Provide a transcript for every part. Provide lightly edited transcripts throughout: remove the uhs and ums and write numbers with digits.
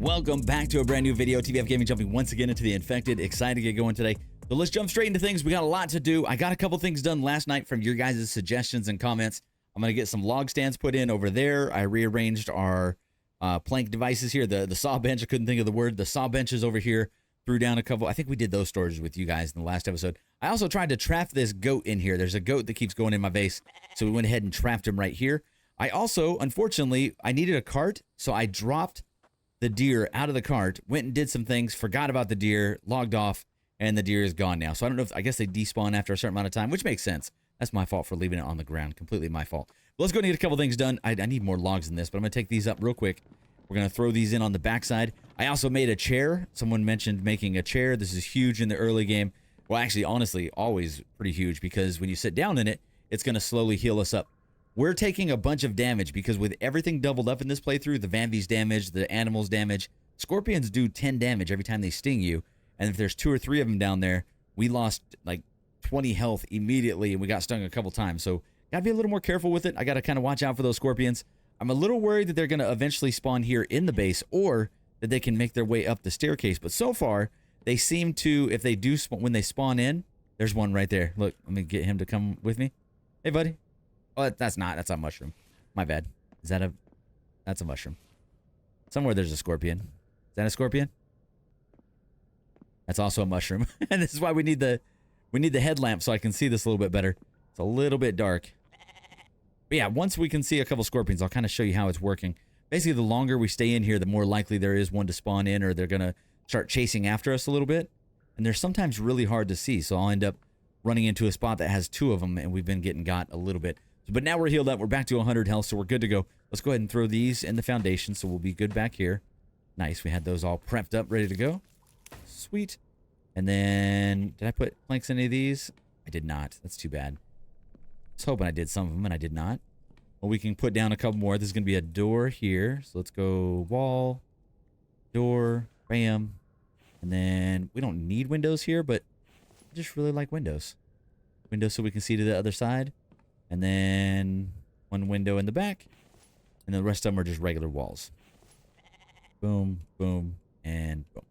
Welcome back to a brand new video. TBF Gaming jumping once again into the infected. Excited to get going today. So let's jump straight into things. We got a lot to do. I got a couple things done last night from your guys' suggestions and comments. I'm going to get some log stands put in over there. I rearranged our plank devices here. The saw bench, I couldn't think of the word. The saw benches over here. Threw down a couple. I think we did those storages with you guys in the last episode. I also tried to trap this goat in here. There's a goat that keeps going in my vase. So we went ahead and trapped him right here. I also, unfortunately, I needed a cart. So I dropped the deer out of the cart, went and did some things, forgot about the deer, logged off, and the deer is gone now. So I don't know if, I guess they despawn after a certain amount of time, which makes sense. That's my fault for leaving it on the ground. Completely my fault. But let's go and get a couple things done. I need more logs than this, but I'm going to take these up real quick. We're going to throw these in on the backside. I also made a chair. Someone mentioned making a chair. This is huge in the early game. Well, actually, honestly, always pretty huge because when you sit down in it, it's going to slowly heal us up. We're taking a bunch of damage because with everything doubled up in this playthrough, the Vanvies damage, the animals damage, scorpions do 10 damage every time they sting you. And if there's 2 or 3 of them down there, we lost like 20 health immediately and we got stung a couple times. So got to be a little more careful with it. I got to kind of watch out for those scorpions. I'm a little worried that they're going to eventually spawn here in the base or that they can make their way up the staircase. But so far, they seem to, if they do, when they spawn in, there's one right there. Look, let me get him to come with me. Hey, buddy. Oh, that's a mushroom. My bad. Is that that's a mushroom. Somewhere there's a scorpion. Is that a scorpion? That's also a mushroom. And this is why we need the headlamp so I can see this a little bit better. It's a little bit dark. But yeah, once we can see a couple scorpions, I'll kind of show you how it's working. Basically, the longer we stay in here, the more likely there is one to spawn in or they're going to start chasing after us a little bit. And they're sometimes really hard to see, so I'll end up running into a spot that has 2 of them, and we've been getting got a little bit. But now we're healed up. We're back to 100 health, so we're good to go. Let's go ahead and throw these in the foundation, so we'll be good back here. Nice. We had those all prepped up, ready to go. Sweet. And then, did I put planks in any of these? I did not. That's too bad. I was hoping I did some of them, and I did not. Well, we can put down a couple more. This is going to be a door here. So let's go wall, door, bam. And then we don't need windows here, but I just really like windows. Windows so we can see to the other side. And then one window in the back. And the rest of them are just regular walls. Boom, boom, and boom.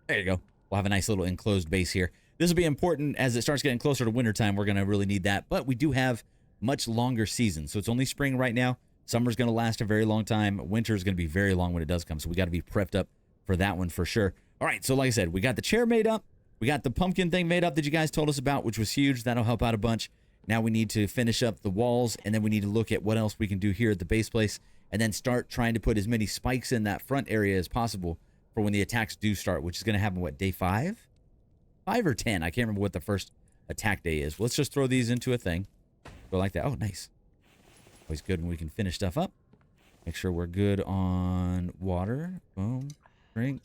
There you go. We'll have a nice little enclosed base here. This will be important as it starts getting closer to wintertime. We're going to really need that. But we do have much longer seasons. So it's only spring right now. Summer's going to last a very long time. Winter is going to be very long when it does come. So we got to be prepped up for that one for sure. All right. So like I said, we got the chair made up. We got the pumpkin thing made up that you guys told us about, which was huge. That'll help out a bunch. Now we need to finish up the walls, and then we need to look at what else we can do here at the base place, and then start trying to put as many spikes in that front area as possible for when the attacks do start, which is going to happen, what, day 5? 5 or 10? I can't remember what the first attack day is. Let's just throw these into a thing. Go like that. Oh, nice. Always good when we can finish stuff up. Make sure we're good on water. Boom. Drink.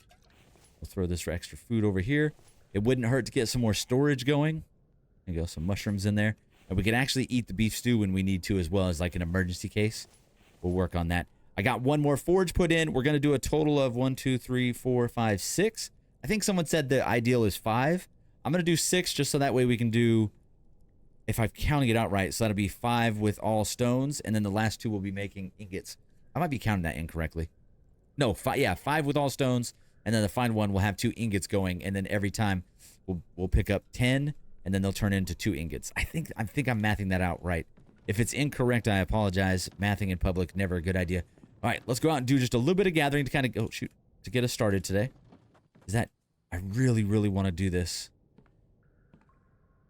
We'll throw this for extra food over here. It wouldn't hurt to get some more storage going. There you go. Some mushrooms in there. And we can actually eat the beef stew when we need to as well as like an emergency case. We'll work on that. I got one more forge put in. We're going to do a total of 1, 2, 3, 4, 5, 6. I think someone said the ideal is 5. I'm going to do 6 just so that way we can do, if I'm counting it out right, so that'll be 5 with all stones. And then the last 2 will be making ingots. I might be counting that incorrectly. No, 5, yeah, 5 with all stones. And then the final one will have 2 ingots going. And then every time we'll pick up 10. And then they'll turn into 2 ingots. I think I'm mathing that out right. If it's incorrect, I apologize. Mathing in public, never a good idea. All right, let's go out and do just a little bit of gathering to kind of go, to get us started today. I really, really want to do this.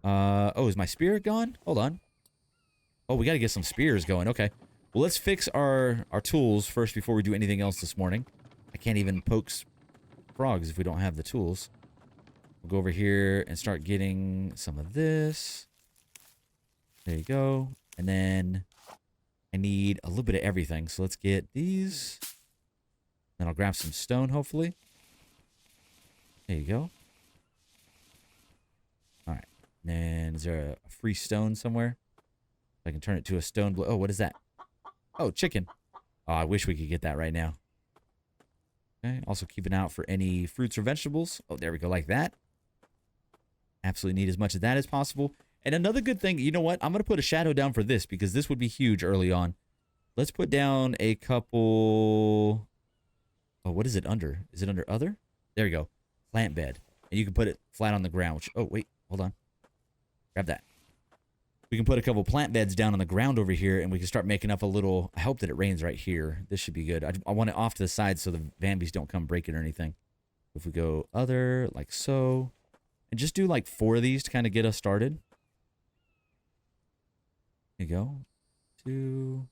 Oh, is my spear gone? Hold on. Oh, we got to get some spears going. Okay. Well, let's fix our tools first before we do anything else this morning. I can't even poke frogs if we don't have the tools. We'll go over here and start getting some of this. There you go. And then I need a little bit of everything. So let's get these. Then I'll grab some stone, hopefully. There you go. All right. Then is there a free stone somewhere? I can turn it to a stone. Oh, what is that? Oh, chicken. Oh, I wish we could get that right now. Okay. Also keep an eye out for any fruits or vegetables. Oh, there we go. Like that. Absolutely need as much of that as possible. And another good thing, you know what? I'm going to put a shadow down for this because this would be huge early on. Let's put down a couple Oh, what is it under? Is it under other? There you go. Plant bed. And you can put it flat on the ground. Which, oh, wait. Hold on. Grab that. We can put a couple plant beds down on the ground over here, and we can start making up a little... I hope that it rains right here. This should be good. I want it off to the side so the Vambies don't come break it or anything. If we go other, like so... And just do like 4 of these to kind of get us started. There you go. 2,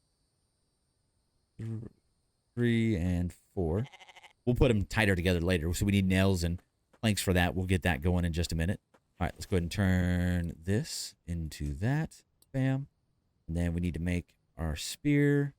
3, and 4. We'll put them tighter together later. So we need nails and planks for that. We'll get that going in just a minute. All right, let's go ahead and turn this into that. Bam. And then we need to make our spear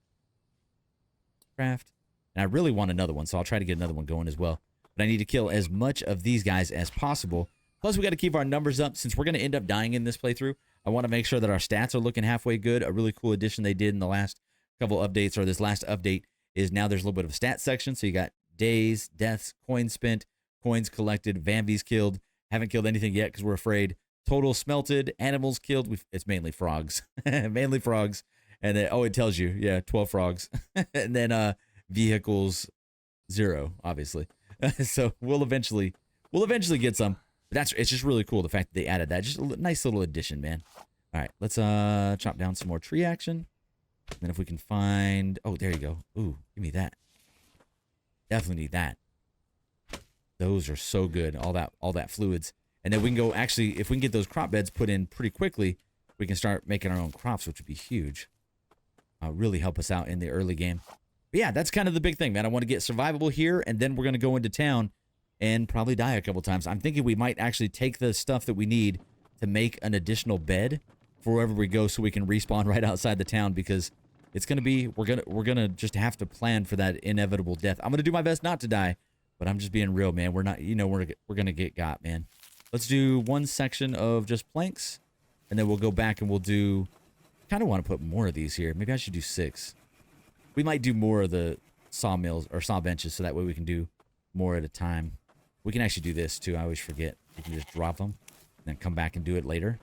craft. And I really want another one, so I'll try to get another one going as well. But I need to kill as much of these guys as possible. Plus, we got to keep our numbers up. Since we're going to end up dying in this playthrough, I want to make sure that our stats are looking halfway good. A really cool addition they did in the last couple updates, or this last update, is now there's a little bit of a stat section. So you got days, deaths, coins spent, coins collected, Vambies killed. Haven't killed anything yet because we're afraid. Total smelted, animals killed. It's mainly frogs. Mainly frogs. And then, oh, it tells you. Yeah, 12 frogs. And then vehicles, 0, obviously. So we'll eventually get some. But it's just really cool, the fact that they added that. Just a nice little addition, man. All right, let's chop down some more tree action. And then if we can find... Oh, there you go. Ooh, give me that. Definitely need that. Those are so good, all that fluids. And then we can go, actually, if we can get those crop beds put in pretty quickly, we can start making our own crops, which would be huge. Really help us out in the early game. But yeah, that's kind of the big thing, man. I want to get survivable here, and then we're going to go into town and probably die a couple times. I'm thinking we might actually take the stuff that we need to make an additional bed for wherever we go so we can respawn right outside the town, because it's going to be, we're going to just have to plan for that inevitable death. I'm going to do my best not to die. But I'm just being real, man. We're not, we're going to get got, man. Let's do one section of just planks. And then we'll go back and we'll do... kind of want to put more of these here. Maybe I should do 6. We might do more of the sawmills or saw benches so that way we can do more at a time. We can actually do this too. I always forget. We can just drop them and then come back and do it later.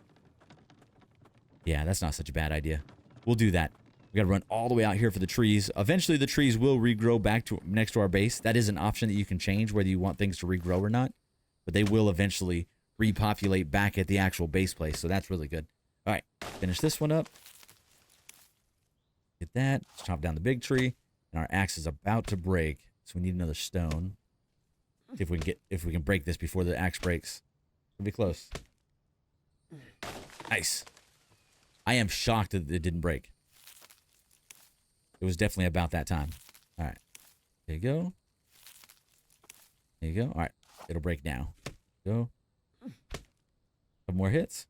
Yeah, that's not such a bad idea. We'll do that. We got to run all the way out here for the trees. Eventually, the trees will regrow back to next to our base. That is an option that you can change, whether you want things to regrow or not. But they will eventually repopulate back at the actual base place, so that's really good. All right, finish this one up. Get that. Let's chop down the big tree. And our axe is about to break, so we need another stone. See if we can break this before the axe breaks. It'll be close. Nice. I am shocked that it didn't break. It was definitely about that time. All right. There you go. There you go. All right. It'll break now. Go. Couple more hits.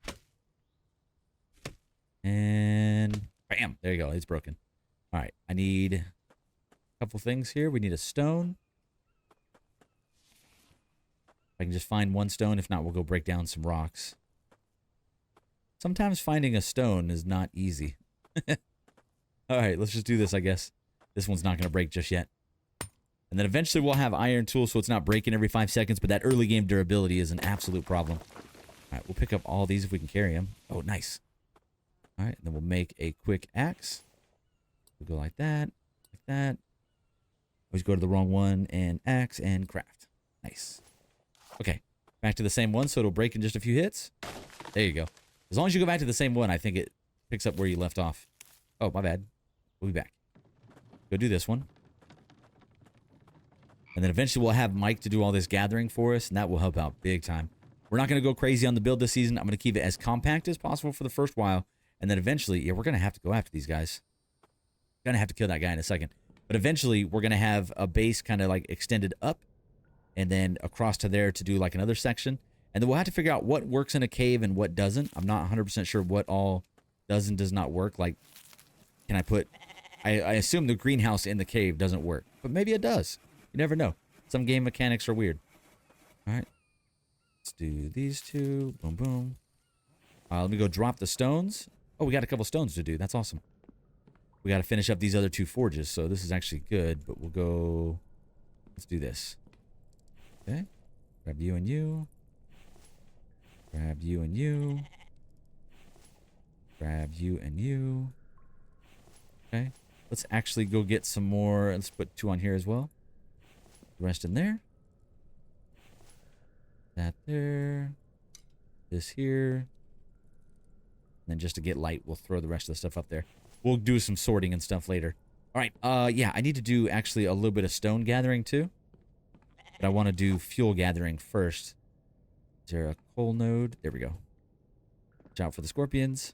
And bam. There you go. It's broken. All right. I need a couple things here. We need a stone. If I can just find one stone. If not, we'll go break down some rocks. Sometimes finding a stone is not easy. All right, let's just do this, I guess. This one's not going to break just yet. And then eventually we'll have iron tools so it's not breaking every 5 seconds, but that early game durability is an absolute problem. All right, we'll pick up all these if we can carry them. Oh, nice. All right, and then we'll make a quick axe. We'll go like that, like that. Always go to the wrong one, and axe and craft. Nice. Okay, back to the same one so it'll break in just a few hits. There you go. As long as you go back to the same one, I think it picks up where you left off. Oh, my bad. We'll be back. Go do this one. And then eventually we'll have Mike to do all this gathering for us, and that will help out big time. We're not going to go crazy on the build this season. I'm going to keep it as compact as possible for the first while. And then eventually, yeah, we're going to have to go after these guys. Going to have to kill that guy in a second. But eventually, we're going to have a base kind of like extended up and then across to there to do like another section. And then we'll have to figure out what works in a cave and what doesn't. I'm not 100% sure what all does and does not work. Like, can I put... I assume the greenhouse in the cave doesn't work. But maybe it does. You never know. Some game mechanics are weird. All right. Let's do these two. Boom, boom. Let me go drop the stones. Oh, we got a couple stones to do. That's awesome. We got to finish up these other 2 forges. So this is actually good. But we'll go... Let's do this. Okay. Grab you and you. Grab you and you. Grab you and you. Okay. Let's actually go get some more. Let's put 2 on here as well. The rest in there. That there. This here. And then just to get light, we'll throw the rest of the stuff up there. We'll do some sorting and stuff later. All right. Yeah, I need to do actually a little bit of stone gathering too. But I want to do fuel gathering first. Is there a coal node? There we go. Watch out for the scorpions.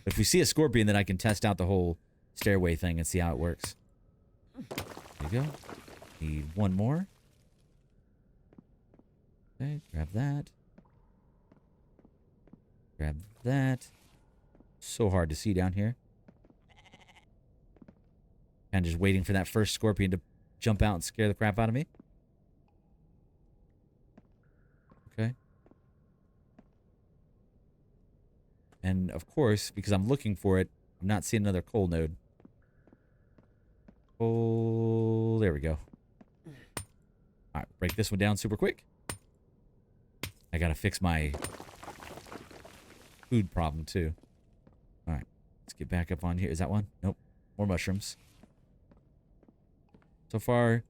If we see a scorpion, then I can test out the whole stairway thing and see how it works. There you go. Need one more. Okay, grab that. Grab that. So hard to see down here. Kind of just waiting for that first scorpion to jump out and scare the crap out of me. Okay. And of course, because I'm looking for it, I'm not seeing another coal node. Oh, there we go. All right, break this one down super quick. I gotta fix my food problem too. All right, let's get back up on here. Is that one? Nope. More mushrooms. So far,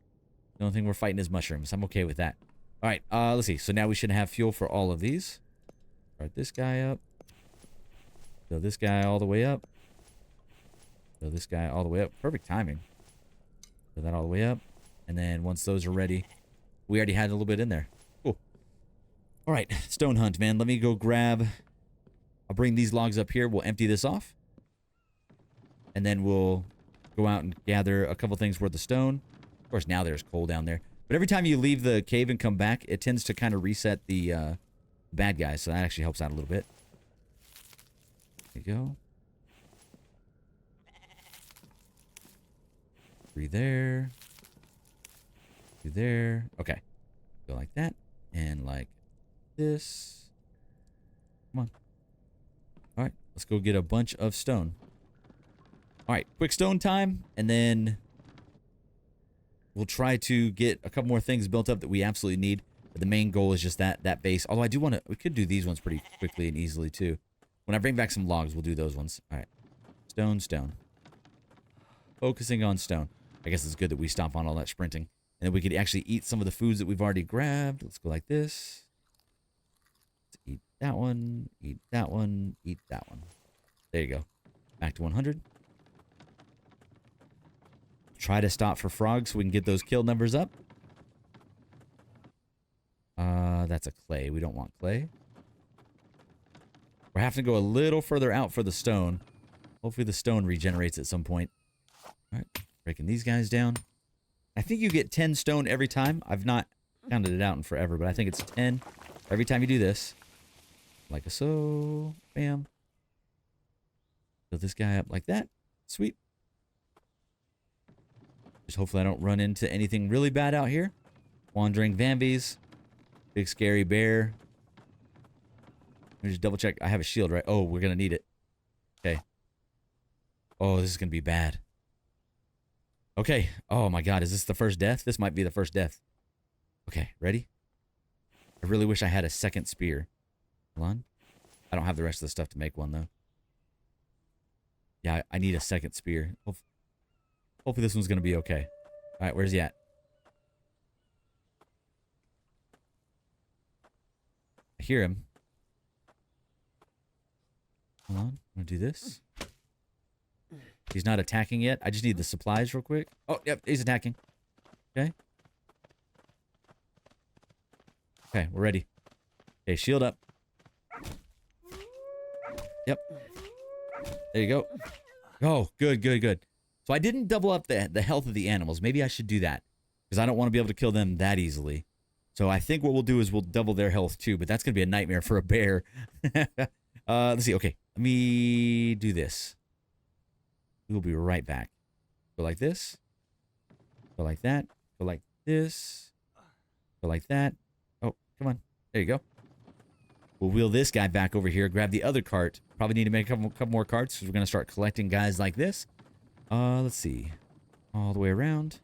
the only thing we're fighting is mushrooms. I'm okay with that. All right, let's see. So now we should have fuel for all of these. Start this guy up. Fill this guy all the way up. Fill this guy all the way up. Perfect timing. Fill that all the way up. And then once those are ready, we already had a little bit in there. Cool. All right, stone hunt, man. Let me go grab. I'll bring these logs up here. We'll empty this off. And then we'll go out and gather a couple things worth of stone. Of course, now there's coal down there. But every time you leave the cave and come back, it tends to kind of reset the bad guys. So that actually helps out a little bit. There you go. 3 there. 2 there. Okay. Go like that. And like this. Come on. All right. Let's go get a bunch of stone. All right. Quick stone time. And then we'll try to get a couple more things built up that we absolutely need. But the main goal is just that base. Although I do want to, we could do these ones pretty quickly and easily too. When I bring back some logs, we'll do those ones. All right. Stone, stone. Focusing on stone. I guess it's good that we stop on all that sprinting. And then we could actually eat some of the foods that we've already grabbed. Let's go like this. Let's eat that one. Eat that one. Eat that one. There you go. Back to 100. Try to stop for frogs so we can get those kill numbers up. That's a clay. We don't want clay. We're having to go a little further out for the stone. Hopefully the stone regenerates at some point. All right, breaking these guys down. I think you get 10 stone every time. I've not counted it out in forever, but I think it's 10 every time you do this. Like so. Bam. Fill this guy up like that. Sweet. Just hopefully I don't run into anything really bad out here. Wandering Vambies. Big scary bear. Let me just double check. I have a shield, right? Oh, we're going to need it. Okay. Oh, this is going to be bad. Okay. Oh my God. Is this the first death? This might be the first death. Okay. Ready? I really wish I had a second spear. Hold on. I don't have the rest of the stuff to make one though. Yeah, I need a second spear. Hopefully this one's going to be okay. All right. Where's he at? I hear him. Hold on. I'm going to do this. He's not attacking yet. I just need the supplies real quick. Oh, yep. He's attacking. Okay. Okay. We're ready. Okay. Shield up. Yep. There you go. Oh, good, good, good. So I didn't double up the health of the animals. Maybe I should do that. Because I don't want to be able to kill them that easily. So I think what we'll do is we'll double their health too. But that's going to be a nightmare for a bear. Let's see. Okay. Let me do this. We'll be right back. Go like this. Go like that. Go like this. Go like that. Oh, come on. There you go. We'll wheel this guy back over here. Grab the other cart. Probably need to make a couple more carts because we're going to start collecting guys like this. Let's see. All the way around.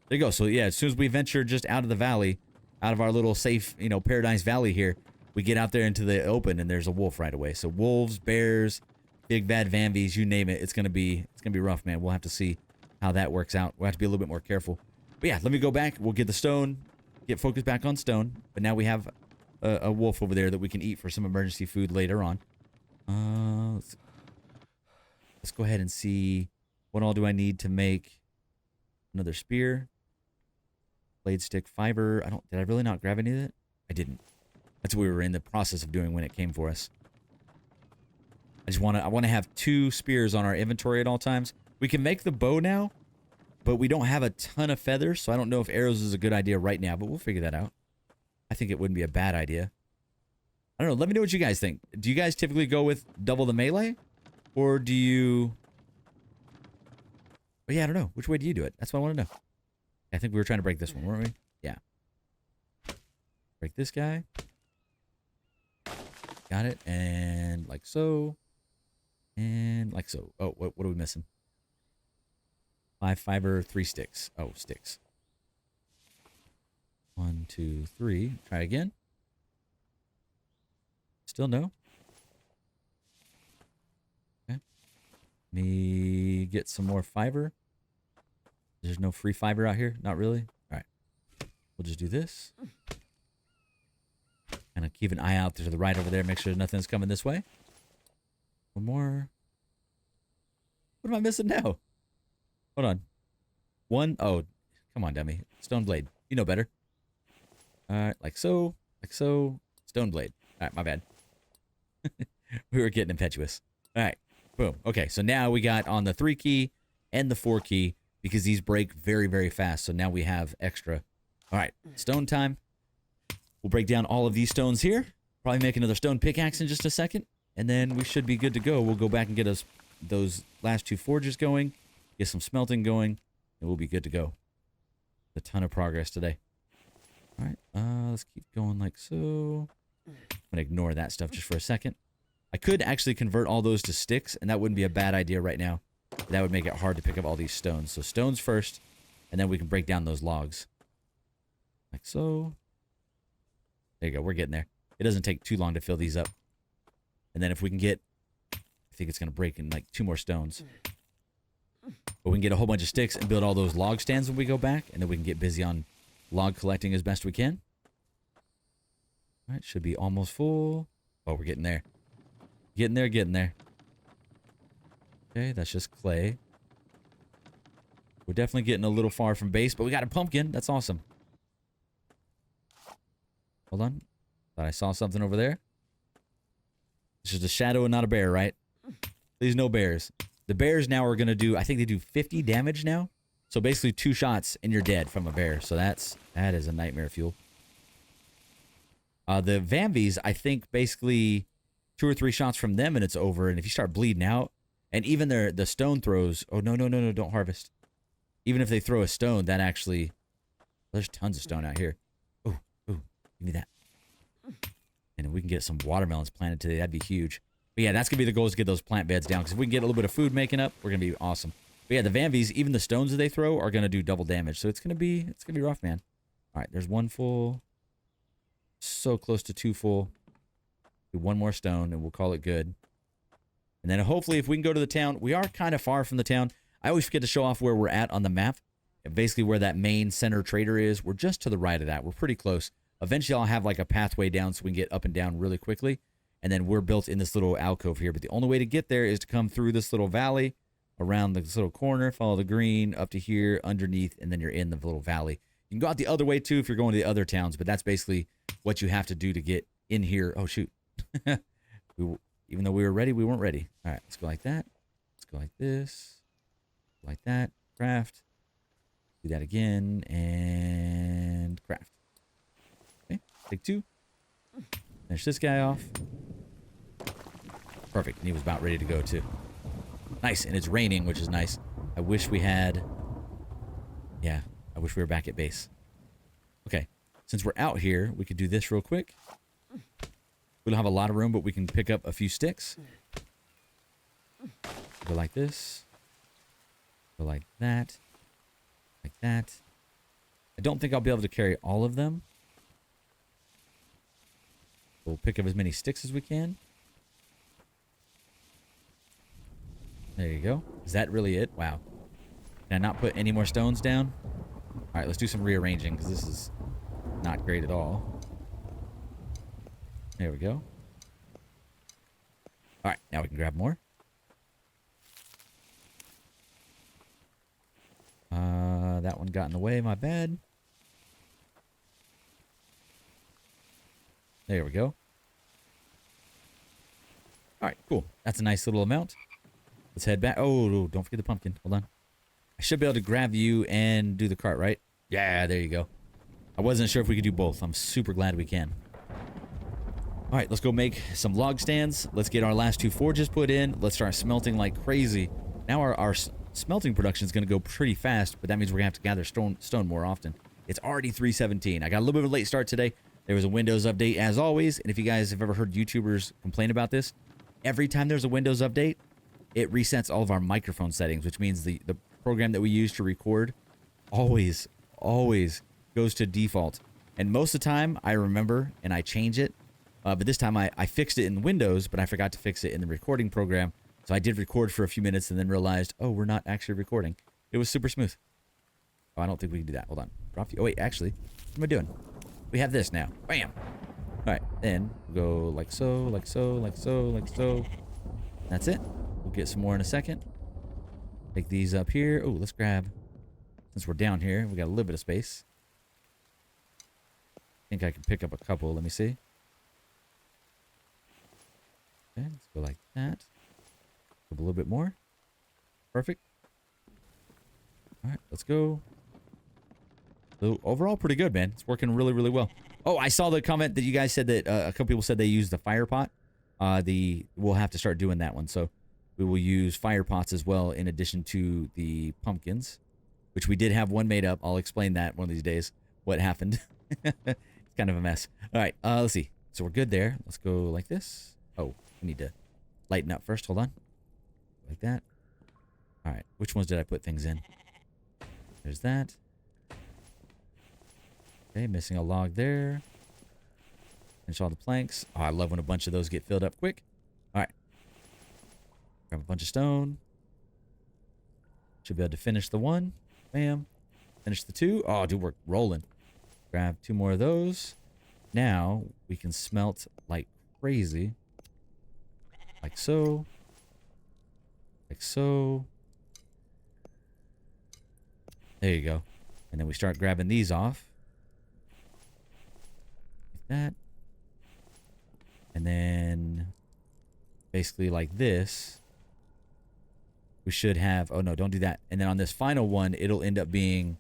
There you go. So, yeah, as soon as we venture just out of the valley, out of our little safe, Paradise Valley here, we get out there into the open and there's a wolf right away. So wolves, bears, big bad Vambies, you name it. It's gonna be rough, man. We'll have to see how that works out. We'll have to be a little bit more careful. But yeah, let me go back. We'll get the stone, get focused back on stone. But now we have a wolf over there that we can eat for some emergency food later on. Let's go ahead and see what all do I need to make another spear. Blade stick, fiber. Did I really not grab any of it? I didn't. That's what we were in the process of doing when it came for us. I want to have 2 spears on our inventory at all times. We can make the bow now, but we don't have a ton of feathers, so I don't know if arrows is a good idea right now, but we'll figure that out. I think it wouldn't be a bad idea. I don't know. Let me know what you guys think. Do you guys typically go with double the melee? Or do you... Oh, yeah, I don't know. Which way do you do it? That's what I want to know. I think we were trying to break this one, weren't we? Yeah. Break this guy. Got it. And like so. And like so. Oh, what are we missing? 5 fiber, 3 sticks. Oh, sticks. 1, 2, 3. Try again. Still no. Okay. Me get some more fiber. There's no free fiber out here. Not really. All right. We'll just do this. Kind of keep an eye out to the right over there. Make sure nothing's coming this way. One more. What am I missing now? Hold on. 1. Oh, come on, dummy. Stone blade. You know better. All right. Like so. Like so. Stone blade. All right. My bad. We were getting impetuous. All right. Boom. Okay. So now we got on the 3 key and the 4 key because these break very, very fast. So now we have extra. All right. Stone time. We'll break down all of these stones here. Probably make another stone pickaxe in just a second. And then we should be good to go. We'll go back and get us those last 2 forges going. Get some smelting going. And we'll be good to go. A ton of progress today. All right. Let's keep going like so. I'm going to ignore that stuff just for a second. I could actually convert all those to sticks, and that wouldn't be a bad idea right now. That would make it hard to pick up all these stones. So stones first, and then we can break down those logs. Like so. There you go. We're getting there. It doesn't take too long to fill these up. And then if we can get... I think it's going to break in like 2 more stones. But we can get a whole bunch of sticks and build all those log stands when we go back, and then we can get busy on log collecting as best we can. All right, should be almost full. Oh, we're getting there. Getting there, getting there. Okay, that's just clay. We're definitely getting a little far from base, but we got a pumpkin. That's awesome. Hold on. Thought I saw something over there. It's just a shadow and not a bear, right? Please, no bears. The bears now are going to do, I think they do 50 damage now. So basically 2 shots and you're dead from a bear. So that is a nightmare fuel. The Vambies, I think basically 2 or 3 shots from them and it's over. And if you start bleeding out, and even the stone throws, oh, no, don't harvest. Even if they throw a stone, that actually, there's tons of stone out here. Ooh, give me that. And we can get some watermelons planted today. That'd be huge. But yeah, that's going to be the goal, is to get those plant beds down. Because if we can get a little bit of food making up, we're going to be awesome. But yeah, the Vambies, even the stones that they throw are going to do double damage. So it's going to be rough, man. All right, there's 1 full. So close to 2 full. Do 1 more stone and we'll call it good. And then hopefully if we can go to the town, we are kind of far from the town. I always forget to show off where we're at on the map. And basically where that main center trader is, we're just to the right of that. We're pretty close. Eventually I'll have like a pathway down so we can get up and down really quickly. And then we're built in this little alcove here. But the only way to get there is to come through this little valley, around this little corner, follow the green, up to here, underneath, and then you're in the little valley. You can go out the other way too if you're going to the other towns, but that's basically what you have to do to get in here. Oh, shoot. Even though we were ready, we weren't ready. All right, let's go like that. Let's go like this. Like that. Craft. Do that again. And craft. Okay, take 2. Finish this guy off. Perfect. And he was about ready to go too. Nice. And it's raining, which is nice. I wish we had... Yeah, I wish we were back at base. Okay. Since we're out here, we could do this real quick. We don't have a lot of room, but we can pick up a few sticks. Go like this. Go like that. Like that. I don't think I'll be able to carry all of them. We'll pick up as many sticks as we can. There you go. Is that really it? Wow. Can I not put any more stones down? All All right, let's do some rearranging because this is not great at all. There we go. All right, now we can grab more. That one got in the way, my bad. There we go. All right, cool. That's a nice little amount. Let's head back. Oh, don't forget the pumpkin. Hold on. I should be able to grab you and do the cart, right? Yeah, there you go. I wasn't sure if we could do both. I'm super glad we can. All right, let's go make some log stands. Let's get our last 2 forges put in. Let's start smelting like crazy. Now our smelting production is going to go pretty fast, but that means we're going to have to gather stone more often. It's already 3:17. I got a little bit of a late start today. There was a Windows update as always, and if you guys have ever heard YouTubers complain about this, every time there's a Windows update, it resets all of our microphone settings, which means the program that we use to record always goes to default. And most of the time, I remember and I change it. But this time I fixed it in Windows, but I forgot to fix it in the recording program. So I did record for a few minutes and then realized, oh, we're not actually recording. It was super smooth. Oh, I don't think we can do that. Hold on. Drop you. Oh, wait, actually, what am I doing? We have this now. Bam. All right, then we'll go like so, like so, like so, like so. That's it. We'll get some more in a second. Take these up here. Oh, let's grab, since we're down here, we got a little bit of space. I think I can pick up a couple. Let me see. Okay, let's go like that. A little bit more. Perfect. All right, let's go. So overall, pretty good, man. It's working really, really well. Oh, I saw the comment that you guys said that a couple people said they used the fire pot. We'll have to start doing that one. So we will use fire pots as well in addition to the pumpkins, which we did have one made up. I'll explain that one of these days, what happened. It's kind of a mess. All right, let's see. So we're good there. Let's go like this. Oh, we need to lighten up first. Hold on. Like that. All right, which ones did I put things in? There's that. Okay, missing a log there. Finish all the planks. Oh, I love when a bunch of those get filled up quick. All right. Grab a bunch of stone. Should be able to finish the one. Bam. Finish the 2. Oh, dude, we're rolling. Grab 2 more of those. Now we can smelt like crazy. Like so. Like so. There you go. And then we start grabbing these off. Like that. And then basically like this. We should have... Oh, no, don't do that. And then on this final one, it'll end up being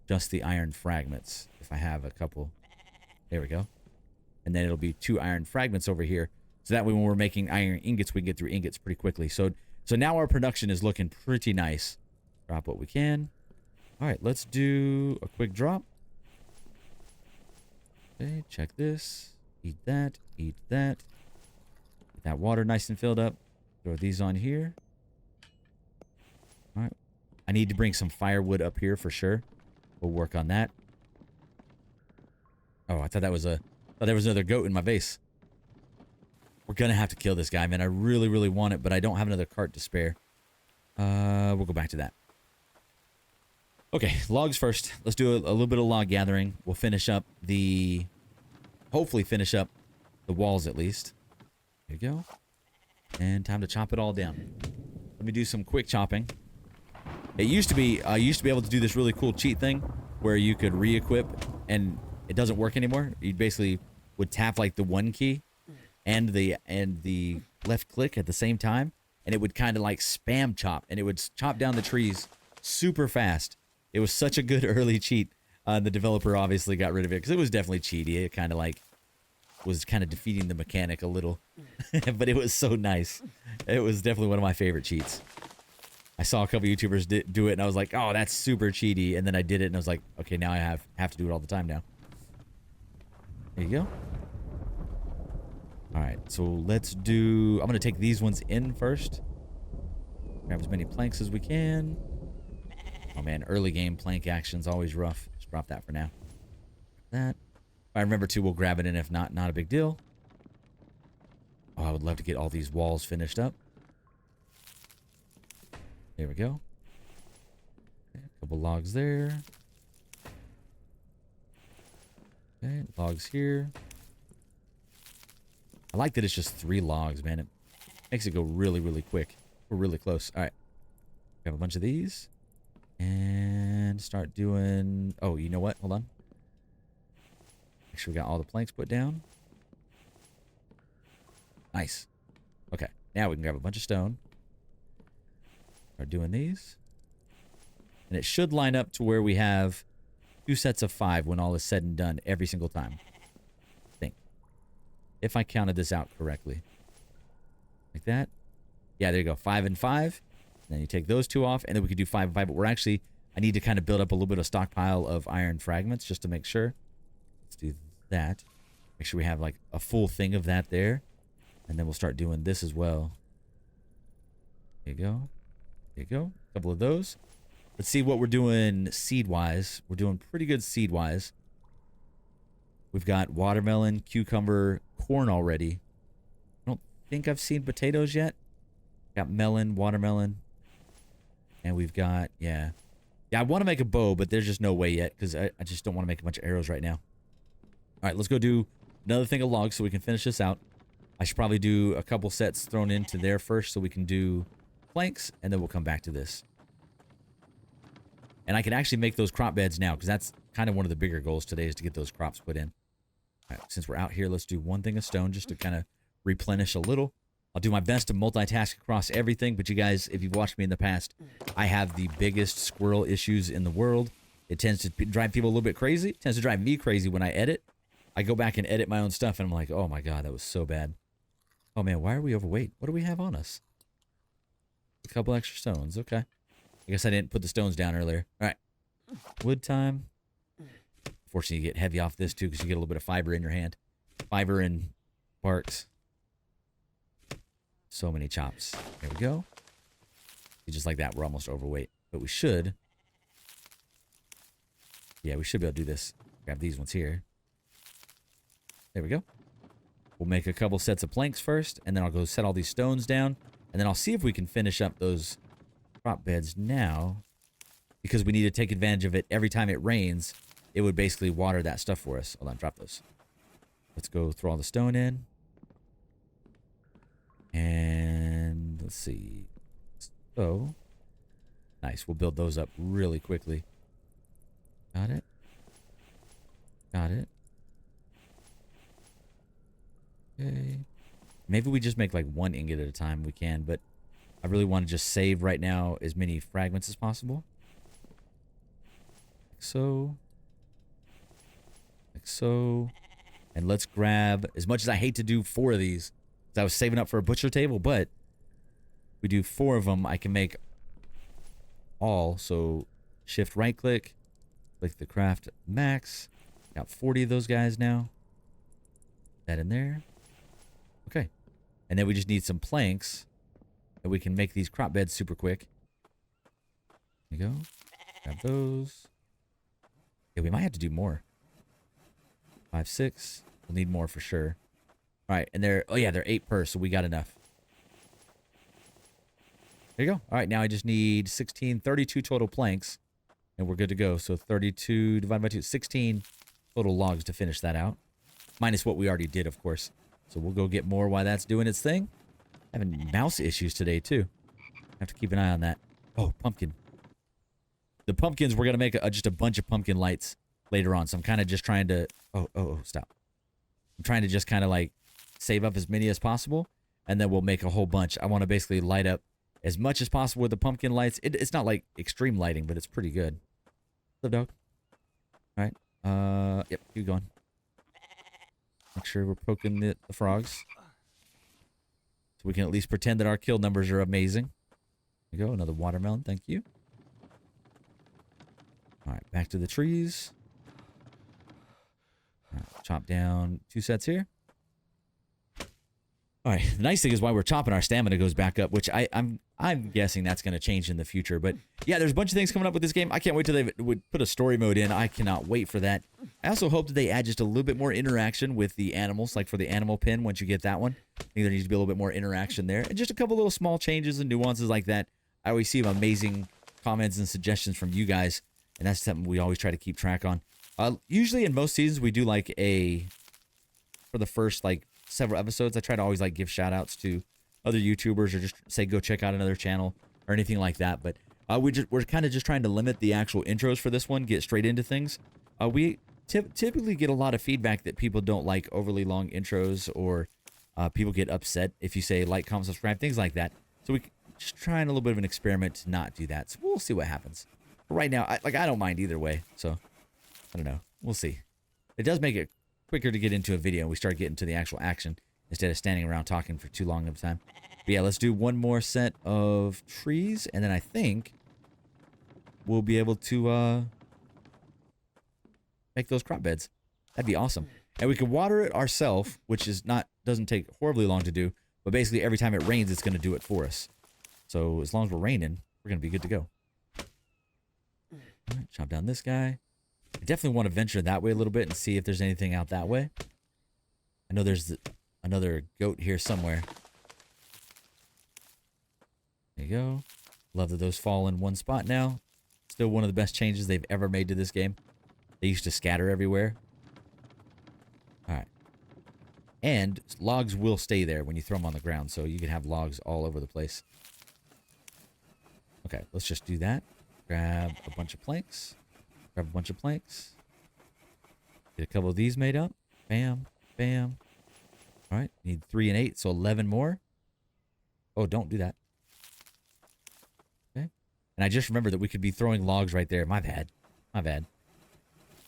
just the iron fragments. If I have a couple. There we go. And then it'll be 2 iron fragments over here. So that way when we're making iron ingots, we can get through ingots pretty quickly. So now our production is looking pretty nice. Drop what we can. All right, let's do a quick drop. Okay, check this. Eat that. Eat that. Get that water nice and filled up. Throw these on here. All right. I need to bring some firewood up here for sure. We'll work on that. Oh, I thought that was there was another goat in my base. We're gonna have to kill this guy, man. I really, really want it, but I don't have another cart to spare. We'll go back to that. Okay, logs first. Let's do a little bit of log gathering. We'll finish up hopefully finish up the walls at least. There you go. And time to chop it all down. Let me do some quick chopping. It used to be, I used to be able to do this really cool cheat thing where you could re-equip and it doesn't work anymore. You basically would tap like the 1 key and the left click at the same time, and it would kind of like spam chop, and it would chop down the trees super fast. It was such a good early cheat. The developer obviously got rid of it because it was definitely cheaty. It kind of like was kind of defeating the mechanic a little, but it was so nice. It was definitely one of my favorite cheats. I saw a couple YouTubers do it, and I was like, "Oh, that's super cheaty." And then I did it, and I was like, "Okay, now I have to do it all the time now." There you go. All right, so let's do... I'm going to take these ones in first. Grab as many planks as we can. Oh, man, early game plank action's always rough. Just drop that for now. That. If I remember to, we'll grab it in. If not, not a big deal. Oh, I would love to get all these walls finished up. There we go. Okay, a couple logs there. Okay, logs here. I like that it's just 3 logs, man. It makes it go really, really quick. We're really close. All right. We have a bunch of these. And start doing... Oh, you know what? Hold on. Make sure we got all the planks put down. Nice. Okay. Now we can grab a bunch of stone. Start doing these. And it should line up to where we have 2 sets of 5 when all is said and done every single time. I think. If I counted this out correctly. Like that. Yeah, there you go. 5 and 5. Then you take those 2 off, and then we could do 5 and 5. But we're actually... I need to kind of build up a little bit of stockpile of iron fragments just to make sure. Let's do that. Make sure we have like a full thing of that there. And then we'll start doing this as well. There you go. There you go. A couple of those. Let's see what we're doing seed-wise. We're doing pretty good seed-wise. We've got watermelon, cucumber, corn already. I don't think I've seen potatoes yet. Got melon, watermelon. And we've got, yeah. Yeah, I want to make a bow, but there's just no way yet because I just don't want to make a bunch of arrows right now. All right, let's go do another thing of logs so we can finish this out. I should probably do a couple sets thrown into there first so we can do planks, and then we'll come back to this. And I can actually make those crop beds now because that's kind of one of the bigger goals today is to get those crops put in. All right, since we're out here, let's do one thing of stone just to kind of replenish a little. I'll do my best to multitask across everything, but you guys, if you've watched me in the past, I have the biggest squirrel issues in the world. It tends to drive people a little bit crazy. It tends to drive me crazy when I edit. I go back and edit my own stuff, and I'm like, oh my god, that was so bad. Oh man, why are we overweight? What do we have on us? A couple extra stones, okay. I guess I didn't put the stones down earlier. All right, wood time. Fortunately, you get heavy off this too because you get a little bit of fiber in your hand. Fiber and barks. So many chops. There we go. Just like that, we're almost overweight. But we should. Yeah, we should be able to do this. Grab these ones here. There we go. We'll make a couple sets of planks first, and then I'll go set all these stones down, and then I'll see if we can finish up those crop beds now, because we need to take advantage of it every time it rains. It would basically water that stuff for us. Hold on, drop those. Let's go throw all the stone in. And let's see. So, nice. We'll build those up really quickly. Got it. Got it. Okay. Maybe we just make like 1 ingot at a time. We can, but I really want to just save right now as many fragments as possible. Like so. Like so. And let's grab, as much as I hate to do 4 of these, I was saving up for a butcher table, but if we do 4 of them, I can make all. So shift right click, click the craft max. Got 40 of those guys now. That in there. Okay. And then we just need some planks that we can make these crop beds super quick. There you go. Grab those. Yeah, we might have to do more. 5, 6. We'll need more for sure. All right, and they're, oh yeah, they're 8 per, so we got enough. There you go. All right, now I just need 16, 32 total planks, and we're good to go. So 32 divided by 2, 16 total logs to finish that out. Minus what we already did, of course. So we'll go get more while that's doing its thing. Having mouse issues today, too. Have to keep an eye on that. Oh, pumpkin. The pumpkins, we're going to make just a bunch of pumpkin lights later on. So I'm kind of just trying to, oh, stop. I'm trying to just kind of like save up as many as possible, and then we'll make a whole bunch. I want to basically light up as much as possible with the pumpkin lights. It's not like extreme lighting, but it's pretty good. What's up, dog? All right. Yep, keep going. Make sure we're poking the frogs. So we can at least pretend that our kill numbers are amazing. There you go, another watermelon, thank you. All right, back to the trees. All right, chop down 2 sets here. All right, the nice thing is while we're chopping, our stamina goes back up, which I'm guessing that's going to change in the future. But yeah, there's a bunch of things coming up with this game. I can't wait till they would put a story mode in. I cannot wait for that. I also hope that they add just a little bit more interaction with the animals, like for the animal pin once you get that one. I think there needs to be a little bit more interaction there. And just a couple little small changes and nuances like that. I always see amazing comments and suggestions from you guys, and that's something we always try to keep track on. Usually in most seasons we do like for the first like several episodes, I try to always like give shout outs to other YouTubers or just say go check out another channel or anything like that. But we're kind of just trying to limit the actual intros for this one, get straight into things. We typically get a lot of feedback that people don't like overly long intros, or people get upset if you say like, comment, subscribe, things like that. So we just trying a little bit of an experiment to not do that. So we'll see what happens. But right now, I don't mind either way. So I don't know. We'll see. It does make it quicker to get into a video. We start getting to the actual action instead of standing around talking for too long of a time. But yeah, let's do one more set of trees, and then I think we'll be able to make those crop beds. That'd be awesome. And we can water it ourselves, which is doesn't take horribly long to do, but basically every time it rains, it's going to do it for us. So as long as we're raining, we're going to be good to go. All right, chop down this guy. I definitely want to venture that way a little bit and see if there's anything out that way. I know there's another goat here somewhere. There you go. Love that those fall in one spot now. Still one of the best changes they've ever made to this game. They used to scatter everywhere. All right. And logs will stay there when you throw them on the ground, so you can have logs all over the place. Okay, let's just do that. Grab a bunch of planks. Grab a bunch of planks. Get a couple of these made up. Bam, bam. All right, need 3 and 8, so 11 more. Oh, don't do that. Okay. And I just remembered that we could be throwing logs right there. My bad. My bad.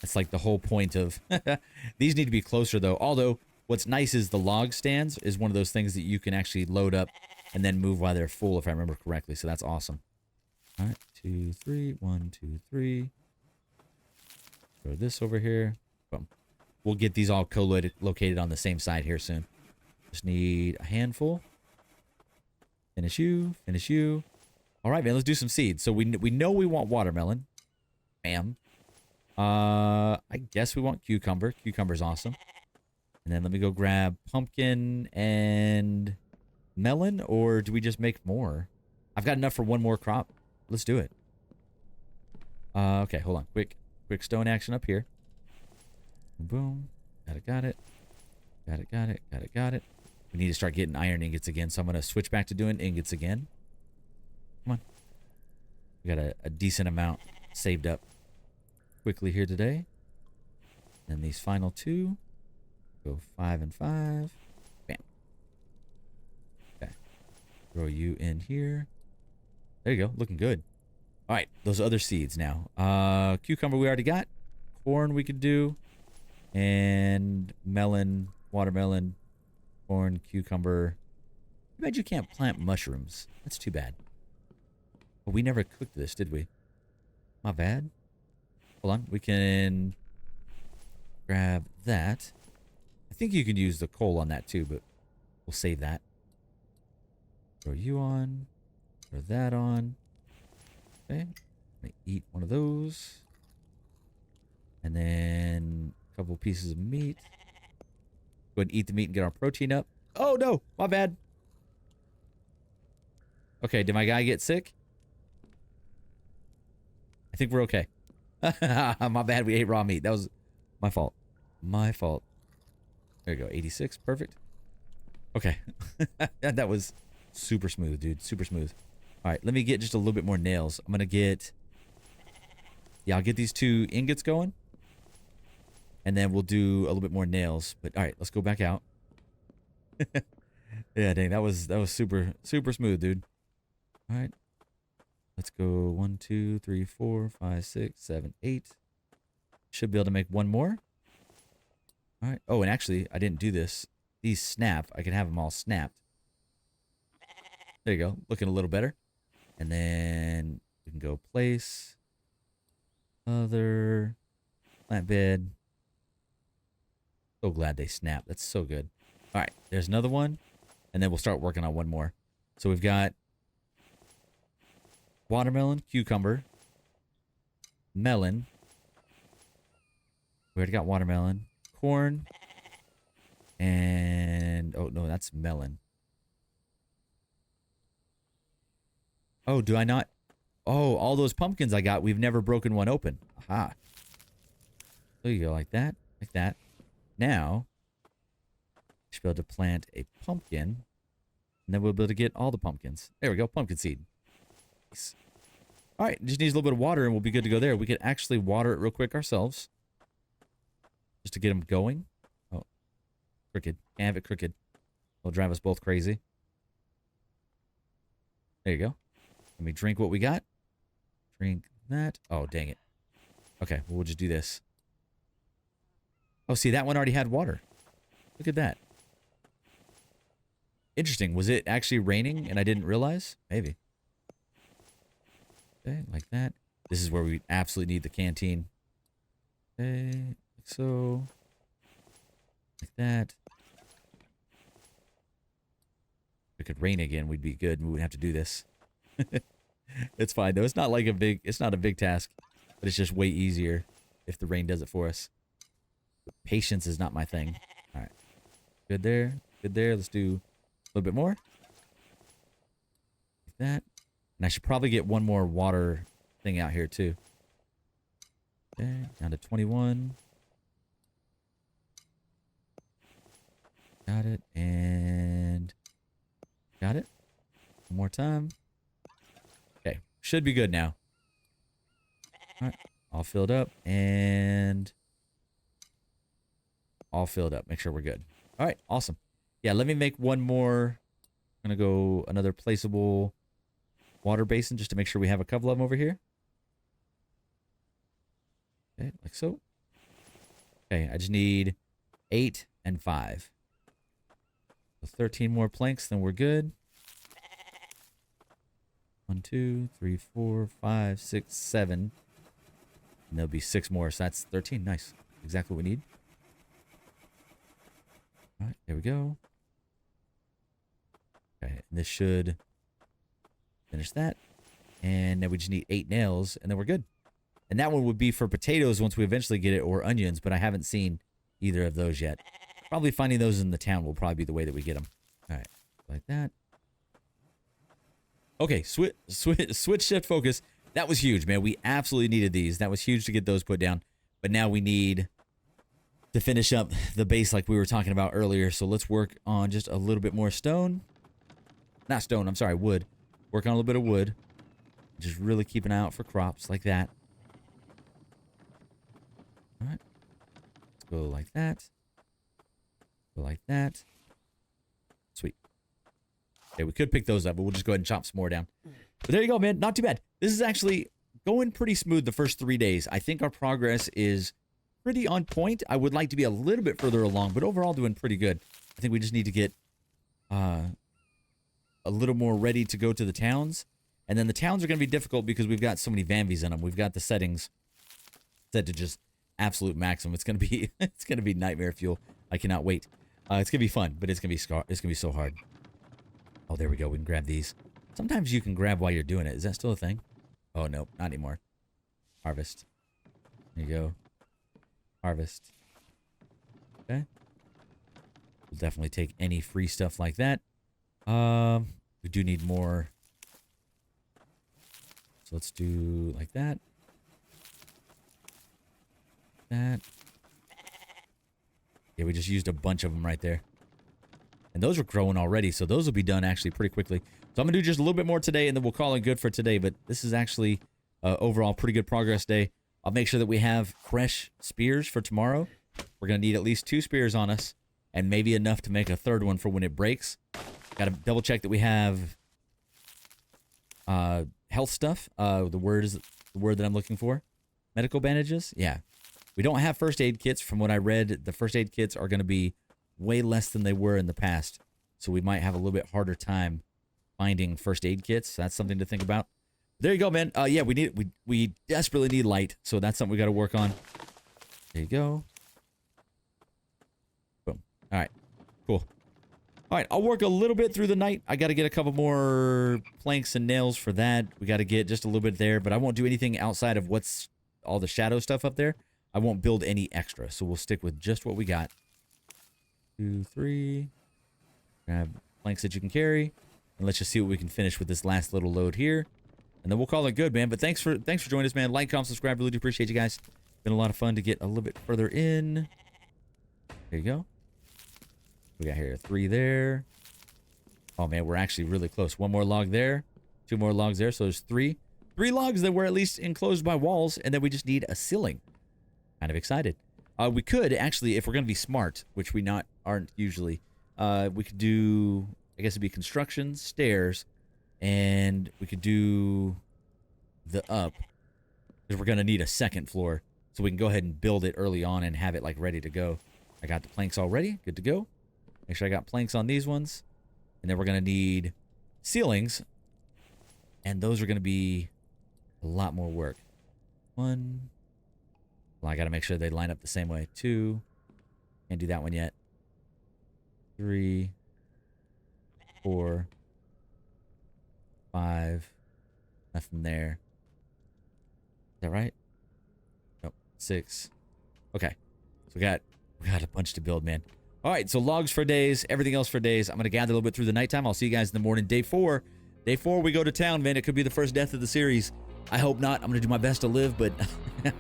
That's like the whole point of... These need to be closer, though. Although, what's nice is the log stands is one of those things that you can actually load up and then move while they're full, if I remember correctly. So that's awesome. All right, 2, 3. 1, 2, 3. Throw this over here. Boom. We'll get these all co-located on the same side here soon. Just need a handful. Finish you. Finish you. All right, man. Let's do some seeds. So we know we want watermelon. Bam. I guess we want cucumber. Cucumber's awesome. And then let me go grab pumpkin and melon, or do we just make more? I've got enough for one more crop. Let's do it. Okay, hold on. Quick stone action up here. Boom. Got it. Got it. We need to start getting iron ingots again, so I'm going to switch back to doing ingots again. Come on. We got a decent amount saved up quickly here today. And these final 2. Go 5 and 5. Bam. Okay. Throw you in here. There you go. Looking good. All right. Those other seeds now. Cucumber we already got. Corn we could do. And melon, watermelon, corn, cucumber. Too bad you can't plant mushrooms. That's too bad. But we never cooked this, did we? My bad. Hold on. We can grab that. I think you can use the coal on that too, but we'll save that. Throw you on. Throw that on. Okay. I'm going to eat one of those. And then a couple pieces of meat. Go ahead and eat the meat and get our protein up. Oh, no. My bad. Okay. Did my guy get sick? I think we're okay. My bad. We ate raw meat. That was my fault. My fault. There you go. 86. Perfect. Okay. That was super smooth, dude. Super smooth. All right. Let me get just a little bit more nails. I'm going to get... Yeah, I'll get these 2 ingots going. And then we'll do a little bit more nails. But all right, let's go back out. Yeah, dang, that was super smooth, dude. All right. Let's go 1, 2, 3, 4, 5, 6, 7, 8. Should be able to make one more. All right. Oh, and actually, I didn't do this. These snap. I can have them all snapped. There you go. Looking a little better. And then we can go place. Other. Plant bed. So glad they snapped. That's so good. All right. There's another one. And then we'll start working on one more. So we've got watermelon, cucumber, melon. We already got watermelon, corn, and... Oh, no, that's melon. Oh, do I not... Oh, all those pumpkins I got, we've never broken one open. Aha. So you go like that, like that. Now, you should be able to plant a pumpkin, and then we'll be able to get all the pumpkins. There we go, pumpkin seed. Nice. All right, just needs a little bit of water, and we'll be good to go there. We could actually water it real quick ourselves, just to get them going. Oh, crooked. Can't have it crooked. It'll drive us both crazy. There you go. Let me drink what we got. Drink that. Oh, dang it. Okay, well, we'll just do this. Oh, see, that one already had water. Look at that. Interesting. Was it actually raining and I didn't realize? Maybe. Okay, like that. This is where we absolutely need the canteen. Okay, like so. Like that. If it could rain again, we'd be good. We wouldn't have to do this. It's fine though. It's not like it's not a big task, but it's just way easier if the rain does it for us. But patience is not my thing. All right. Good there. Good there. Let's do a little bit more. Like that. And I should probably get one more water thing out here too. Okay. Down to 21. Got it. And got it. One more time. Okay. Should be good now. All right. All filled up and all filled up. Make sure we're good. All right. Awesome. Yeah. Let me make one more. I'm going to go another placeable water basin just to make sure we have a couple of them over here. Okay. Like so. Okay. I just need 8 and 5. So 13 more planks, then we're good. 1, 2, 3, 4, 5, 6, 7. And there'll be 6 more, so that's 13. Nice. Exactly what we need. All right, there we go. Okay, and this should finish that. And then we just need 8 nails, and then we're good. And that one would be for potatoes once we eventually get it, or onions, but I haven't seen either of those yet. Probably finding those in the town will probably be the way that we get them. All right, like that. Okay, switch, shift, focus. That was huge, man. We absolutely needed these. That was huge to get those put down. But now we need to finish up the base like we were talking about earlier. So let's work on just a little bit more stone. Not stone, I'm sorry, wood. Work on a little bit of wood. Just really keep an eye out for crops like that. All right. Let's go like that. Go like that. Sweet. Okay, we could pick those up, but we'll just go ahead and chop some more down. But there you go, man. Not too bad. This is actually going pretty smooth the first 3 days. I think our progress is pretty on point. I would like to be a little bit further along, but overall doing pretty good. I think we just need to get a little more ready to go to the towns. And then the towns are going to be difficult because we've got so many Vanvies in them. We've got the settings set to just absolute maximum. It's going to be it's going to be nightmare fuel. I cannot wait. It's going to be fun, but it's going to be so hard. Oh, there we go. We can grab these. Sometimes you can grab while you're doing it. Is that still a thing? Oh, no, not anymore. Harvest. There you go. Harvest. Okay. We'll definitely take any free stuff like that. We do need more. So let's do like that. That. Yeah, we just used a bunch of them right there. And those are growing already, so those will be done actually pretty quickly. So I'm going to do just a little bit more today, and then we'll call it good for today. But this is actually overall pretty good progress day. I'll make sure that we have fresh spears for tomorrow. We're going to need at least 2 spears on us, and maybe enough to make a 3rd one for when it breaks. Got to double check that we have health stuff. The word that I'm looking for. Medical bandages? Yeah. We don't have first aid kits. From what I read, the first aid kits are going to be way less than they were in the past. So we might have a little bit harder time finding first aid kits. That's something to think about. There you go, man. Yeah, we desperately need light. So that's something we got to work on. There you go. Boom. All right. Cool. All right. I'll work a little bit through the night. I got to get a couple more planks and nails for that. We got to get just a little bit there, but I won't do anything outside of what's all the shadow stuff up there. I won't build any extra. So we'll stick with just what we got. 2, 3. Grab planks that you can carry. And let's just see what we can finish with this last little load here. And then we'll call it good, man. But thanks for joining us, man. Like, comment, subscribe. Really do appreciate you guys. Been a lot of fun to get a little bit further in. There you go. We got here 3 there. Oh man, we're actually really close. 1 more log there, 2 more logs there. So there's 3 logs that were at least enclosed by walls, and then we just need a ceiling. Kind of excited. We could actually, if we're gonna be smart, which we aren't usually, we could do, I guess it'd be construction, stairs, and we could do the up, because we're gonna need a 2nd floor, so we can go ahead and build it early on and have it like ready to go. I got the planks already, good to go. Make sure I got planks on these ones. And then we're going to need ceilings. And those are going to be a lot more work. 1. Well, I got to make sure they line up the same way. 2. Can't do that one yet. 3. 4. 5. Nothing there. Is that right? Nope. 6. Okay. So we got a bunch to build, man. All right, so logs for days, everything else for days. I'm going to gather a little bit through the nighttime. I'll see you guys in the morning. Day 4. Day 4, we go to town, man. It could be the first death of the series. I hope not. I'm going to do my best to live, but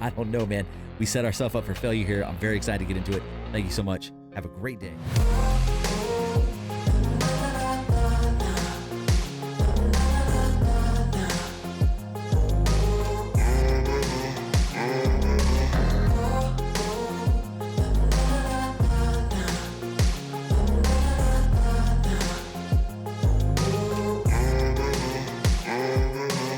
I don't know, man. We set ourselves up for failure here. I'm very excited to get into it. Thank you so much. Have a great day.